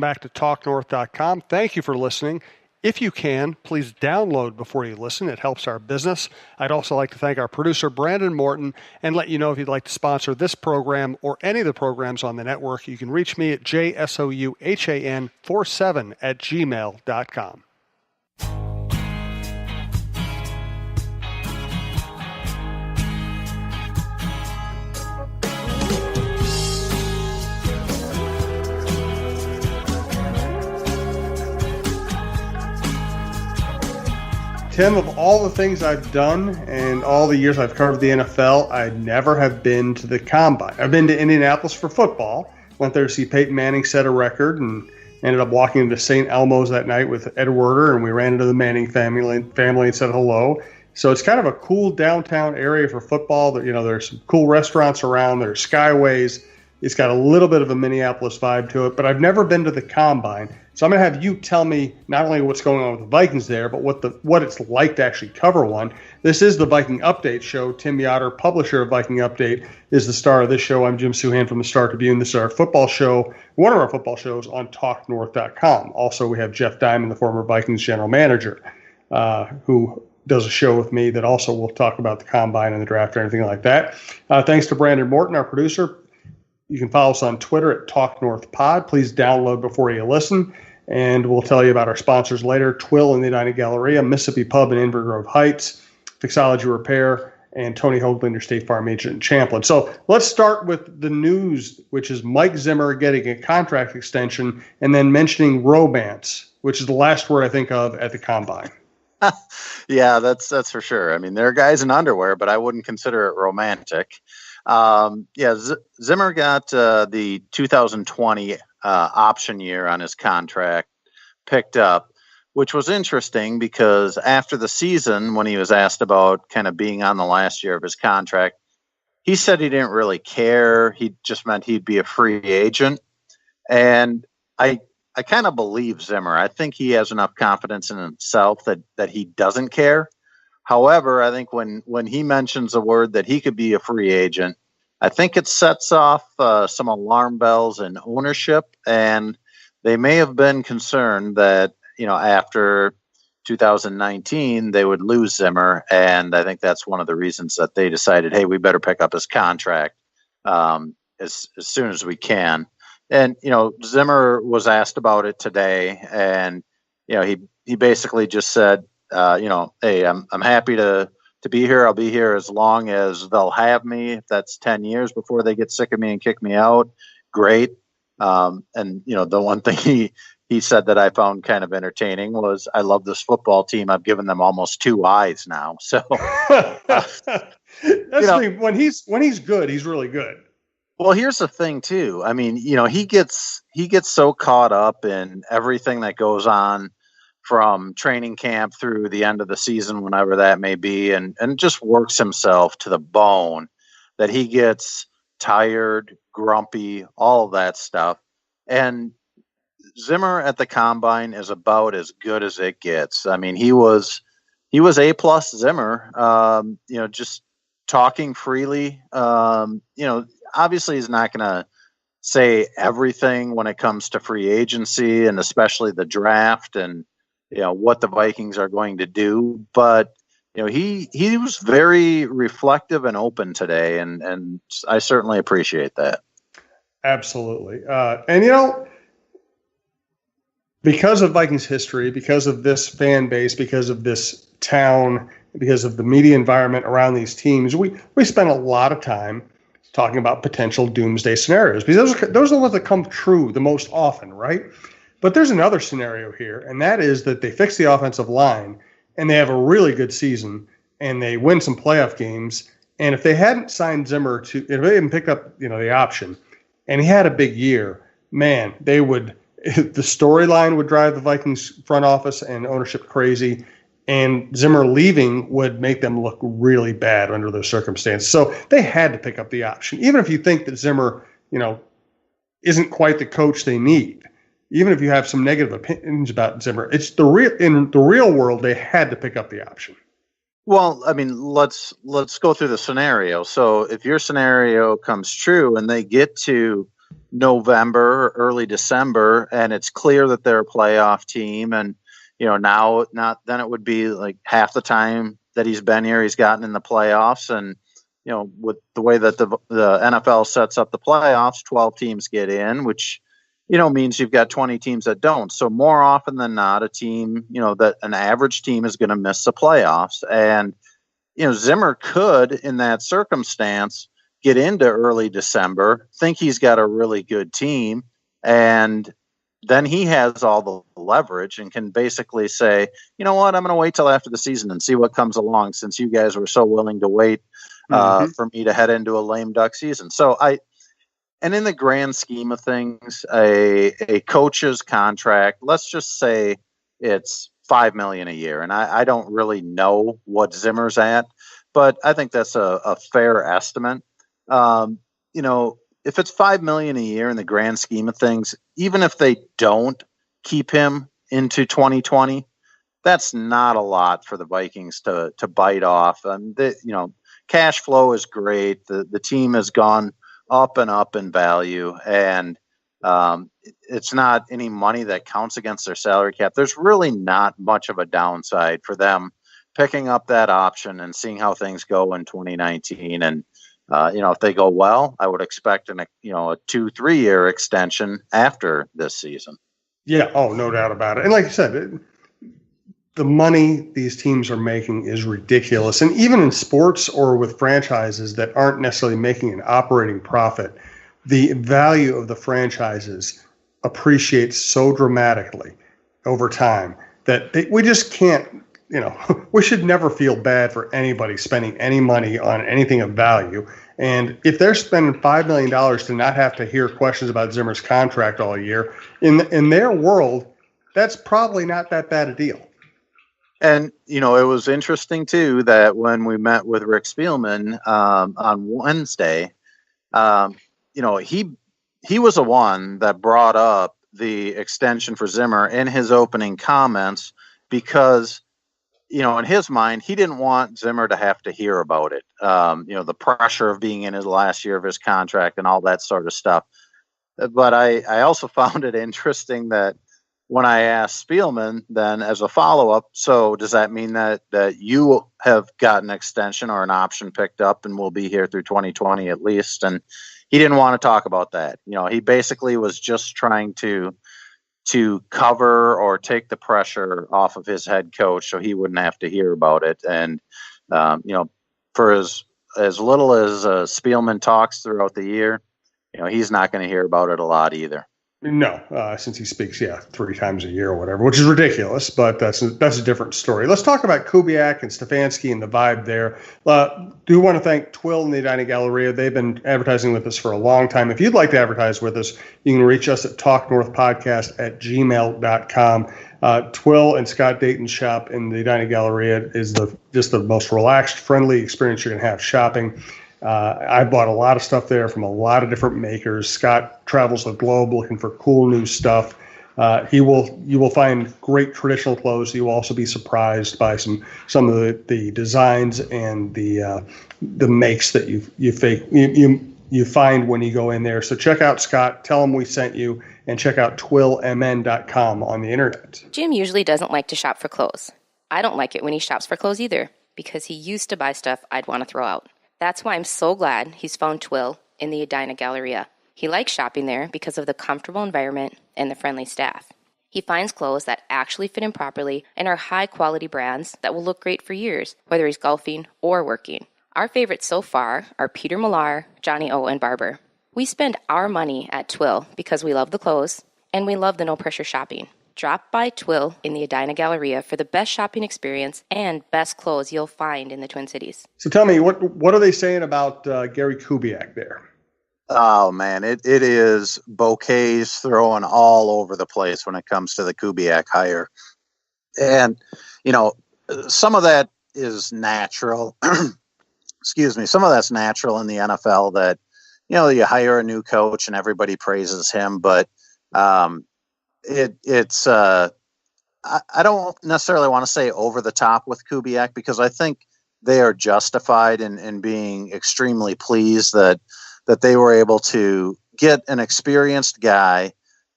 back to TalkNorth.com. Thank you for listening. If you can, please download before you listen. It helps our business. I'd also like to thank our producer, Brandon Morton, and let you know if you'd like to sponsor this program or any of the programs on the network, you can reach me at jsouhan47@gmail.com. Tim, of all the things I've done and all the years I've covered the NFL, I never have been to the Combine. I've been to Indianapolis for football, went there to see Peyton Manning set a record, and ended up walking into St. Elmo's that night with Ed Werder, and we ran into the Manning family and said hello. So it's kind of a cool downtown area for football. There's some cool restaurants around. There's skyways. It's got a little bit of a Minneapolis vibe to it, but I've never been to the Combine. So I'm going to have you tell me not only what's going on with the Vikings there, but what it's like to actually cover one. This is the Viking Update show. Tim Yotter, publisher of Viking Update, is the star of this show. I'm Jim Souhan from the Star Tribune. This is our football show, one of our football shows on TalkNorth.com. Also, we have Jeff Diamond, the former Vikings general manager, who does a show with me that also will talk about the Combine and the draft or anything like that. Thanks to Brandon Morton, our producer. You can follow us on Twitter at TalkNorthPod. Please download before you listen, and we'll tell you about our sponsors later. Twill in the Edina Galleria, Mississippi Pub in Inver Grove Heights, Fixology Repair, and Tony Hoaglund, your State Farm agent in Champlin. So let's start with the news, which is Mike Zimmer getting a contract extension and then mentioning romance, which is the last word I think of at the Combine. Yeah, that's for sure. I mean, there are guys in underwear, but I wouldn't consider it romantic. Zimmer got the 2020 option year on his contract picked up, which was interesting because after the season, when he was asked about kind of being on the last year of his contract, he said he didn't really care. He just meant he'd be a free agent. And I kind of believe Zimmer. I think he has enough confidence in himself that he doesn't care. However, I think when he mentions a word that he could be a free agent, I think it sets off some alarm bells in ownership, and they may have been concerned that, after 2019, they would lose Zimmer, and I think that's one of the reasons that they decided, hey, we better pick up his contract as soon as we can. And, Zimmer was asked about it today, and, he basically just said, hey, I'm happy to be here. I'll be here as long as they'll have me. If that's 10 years before they get sick of me and kick me out, great. And, the one thing he said that I found kind of entertaining was, I love this football team. I've given them almost 2 eyes now. So that's the thing. When he's good, he's really good. Well, here's the thing too. I mean, he gets so caught up in everything that goes on from training camp through the end of the season, whenever that may be, and just works himself to the bone that he gets tired, grumpy, all of that stuff. And Zimmer at the Combine is about as good as it gets. I mean, he was A+ Zimmer, just talking freely. Obviously he's not going to say everything when it comes to free agency and especially the draft and, what the Vikings are going to do. But, he was very reflective and open today, and I certainly appreciate that. Absolutely. And, because of Vikings history, because of this fan base, because of this town, because of the media environment around these teams, we spend a lot of time talking about potential doomsday scenarios, because those are the ones that come true the most often, right? But there's another scenario here, and that is that they fix the offensive line and they have a really good season and they win some playoff games. And if they hadn't signed Zimmer if they didn't pick up, the option, and he had a big year, man, the storyline would drive the Vikings front office and ownership crazy. And Zimmer leaving would make them look really bad under those circumstances. So they had to pick up the option. Even if you think that Zimmer, isn't quite the coach they need, even if you have some negative opinions about Zimmer, it's in the real world, they had to pick up the option. Well, I mean, let's go through the scenario. So if your scenario comes true and they get to November or early December, and it's clear that they're a playoff team. And, now then it would be like half the time that he's been here, he's gotten in the playoffs. And, with the way that the NFL sets up the playoffs, 12 teams get in, which, means you've got 20 teams that don't. So more often than not, a team, that an average team is going to miss the playoffs. And, Zimmer could, in that circumstance, get into early December, think he's got a really good team, and then he has all the leverage and can basically say, you know what, I'm going to wait till after the season and see what comes along, since you guys were so willing to wait for me to head into a lame duck season. And in the grand scheme of things, a coach's contract, let's just say it's $5 million a year. And I don't really know what Zimmer's at, but I think that's a fair estimate. If it's $5 million a year in the grand scheme of things, even if they don't keep him into 2020, that's not a lot for the Vikings to bite off. And cash flow is great. The team has gone up and up in value, and it's not any money that counts against their salary cap. There's really not much of a downside for them picking up that option and seeing how things go in 2019. And if they go well, I would expect a 2-3 year extension after this season. Yeah. Oh, no doubt about it. And like you said, the money these teams are making is ridiculous. And even in sports or with franchises that aren't necessarily making an operating profit, the value of the franchises appreciates so dramatically over time that we just can't, we should never feel bad for anybody spending any money on anything of value. And if they're spending $5 million to not have to hear questions about Zimmer's contract all year, in their world, that's probably not that bad a deal. And, it was interesting, too, that when we met with Rick Spielman on Wednesday, he was the one that brought up the extension for Zimmer in his opening comments because, in his mind, he didn't want Zimmer to have to hear about it. The pressure of being in his last year of his contract and all that sort of stuff. But I also found it interesting that when I asked Spielman then as a follow-up, so does that mean that you have got an extension or an option picked up and will be here through 2020 at least? And he didn't want to talk about that. He basically was just trying to cover or take the pressure off of his head coach so he wouldn't have to hear about it. And, for as little as Spielman talks throughout the year, he's not going to hear about it a lot either. No, since he speaks, 3 times a year or whatever, which is ridiculous, but that's a different story. Let's talk about Kubiak and Stefanski and the vibe there. Do want to thank Twill and the Edina Galleria. They've been advertising with us for a long time. If you'd like to advertise with us, you can reach us at talknorthpodcast@gmail.com. Twill and Scott Dayton's shop in the Edina Galleria is just the most relaxed, friendly experience you're going to have shopping. I bought a lot of stuff there from a lot of different makers. Scott travels the globe looking for cool new stuff. You will find great traditional clothes. You will also be surprised by some of the designs and the makes that you find when you go in there. So check out Scott, tell him we sent you, and check out twillmn.com on the internet. Jim usually doesn't like to shop for clothes. I don't like it when he shops for clothes either, because he used to buy stuff I'd want to throw out. That's why I'm so glad he's found Twill in the Edina Galleria. He likes shopping there because of the comfortable environment and the friendly staff. He finds clothes that actually fit him properly and are high-quality brands that will look great for years, whether he's golfing or working. Our favorites so far are Peter Millar, Johnny O, and Barber. We spend our money at Twill because we love the clothes and we love the no-pressure shopping. Drop by Twill in the Edina Galleria for the best shopping experience and best clothes you'll find in the Twin Cities. So tell me, what are they saying about Gary Kubiak there? Oh, man, it is bouquets thrown all over the place when it comes to the Kubiak hire. And, some of that is natural. Excuse me. Some of that's natural in the NFL that, you hire a new coach and everybody praises him, but it's I don't necessarily want to say over the top with Kubiak, because I think they are justified in being extremely pleased that they were able to get an experienced guy,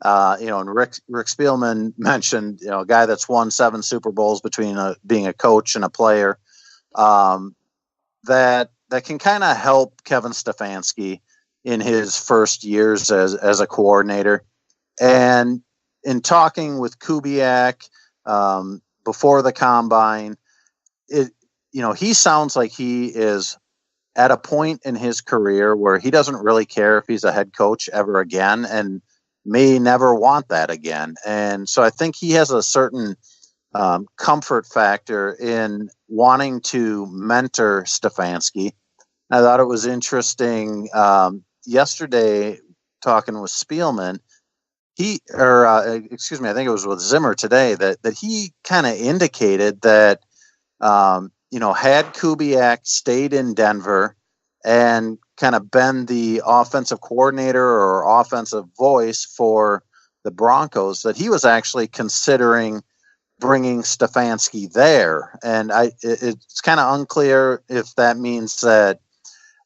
and Rick Spielman mentioned, a guy that's won 7 Super Bowls between being a coach and a player, that can kind of help Kevin Stefanski in his first years as a coordinator. And in talking with Kubiak before the combine, he sounds like he is at a point in his career where he doesn't really care if he's a head coach ever again, and may never want that again. And so I think he has a certain comfort factor in wanting to mentor Stefanski. I thought it was interesting yesterday talking with Spielman. I think it was with Zimmer today that he kind of indicated that had Kubiak stayed in Denver and kind of been the offensive coordinator or offensive voice for the Broncos, that he was actually considering bringing Stefanski there. And it's kind of unclear if that means that,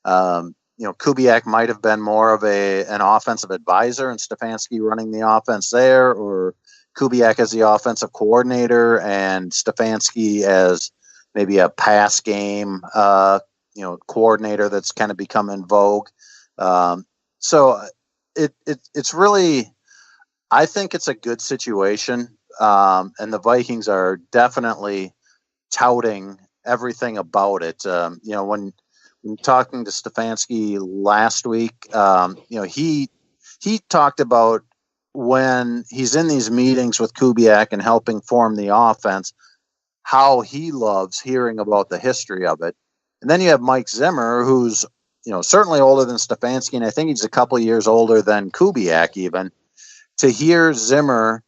Kubiak might have been more of an offensive advisor and Stefanski running the offense there, or Kubiak as the offensive coordinator and Stefanski as maybe a pass game, coordinator that's kind of become in vogue. So it's really, I think it's a good situation. And the Vikings are definitely touting everything about it. When talking to Stefanski last week, he talked about when he's in these meetings with Kubiak and helping form the offense, how he loves hearing about the history of it. And then you have Mike Zimmer, who's, certainly older than Stefanski, and I think he's a couple of years older than Kubiak even. To hear Zimmer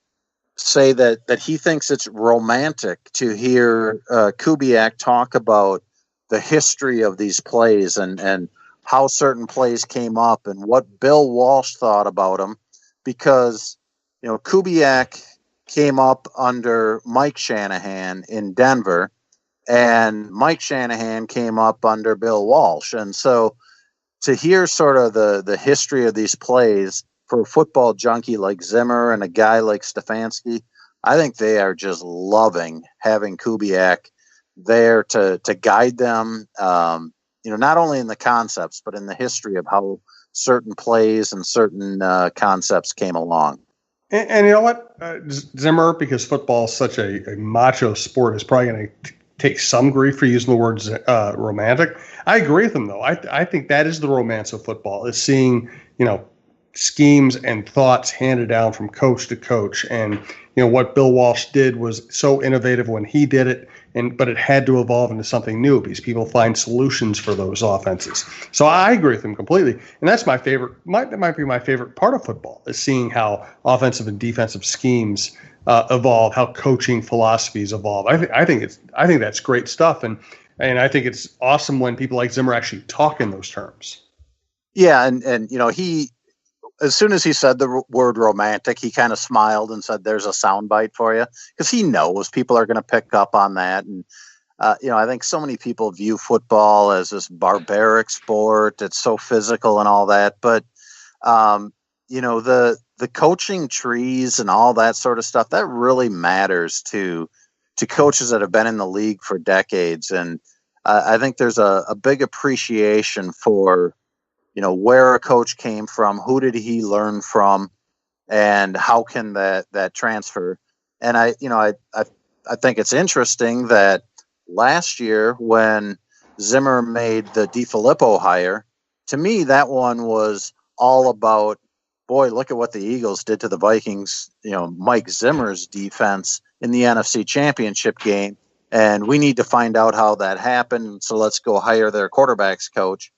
say that he thinks it's romantic to hear Kubiak talk about the history of these plays and how certain plays came up and what Bill Walsh thought about them, because, Kubiak came up under Mike Shanahan in Denver, and Mike Shanahan came up under Bill Walsh. And so to hear sort of the history of these plays for a football junkie like Zimmer and a guy like Stefanski, I think they are just loving having Kubiak there to guide them, not only in the concepts, but in the history of how certain plays and certain concepts came along. And you know what, Zimmer, because football is such a macho sport, is probably going to take some grief for using the word romantic. I agree with him, though. I think that is the romance of football, is seeing, schemes and thoughts handed down from coach to coach. And, what Bill Walsh did was so innovative when he did it, but it had to evolve into something new because people find solutions for those offenses. So I agree with him completely. And that's my favorite, that might be my favorite part of football, is seeing how offensive and defensive schemes evolve, how coaching philosophies evolve. I think that's great stuff. And I think it's awesome when people like Zimmer actually talk in those terms. Yeah. And he, as soon as he said the word romantic, he kind of smiled and said, there's a soundbite for you, because he knows people are going to pick up on that. And, I think so many people view football as this barbaric sport. It's so physical and all that. But, the coaching trees and all that sort of stuff, that really matters to coaches that have been in the league for decades. And I think there's a big appreciation for, where a coach came from, who did he learn from, and how can that transfer. And I think it's interesting that last year when Zimmer made the DiFilippo hire, to me, that one was all about, boy, look at what the Eagles did to the Vikings, Mike Zimmer's defense in the NFC Championship game. And we need to find out how that happened. So let's go hire their quarterbacks coach.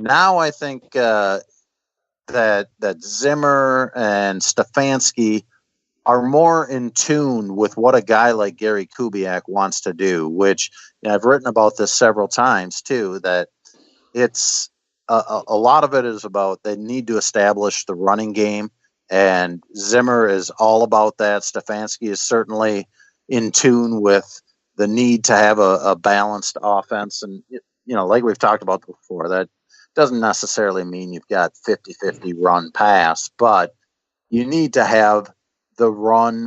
Now I think that Zimmer and Stefanski are more in tune with what a guy like Gary Kubiak wants to do, which I've written about this several times too, that it's a lot of it is about they need to establish the running game, and Zimmer is all about that. Stefanski is certainly in tune with the need to have a balanced offense. And, like we've talked about before, that Doesn't necessarily mean you've got 50-50 run pass, but you need to have the run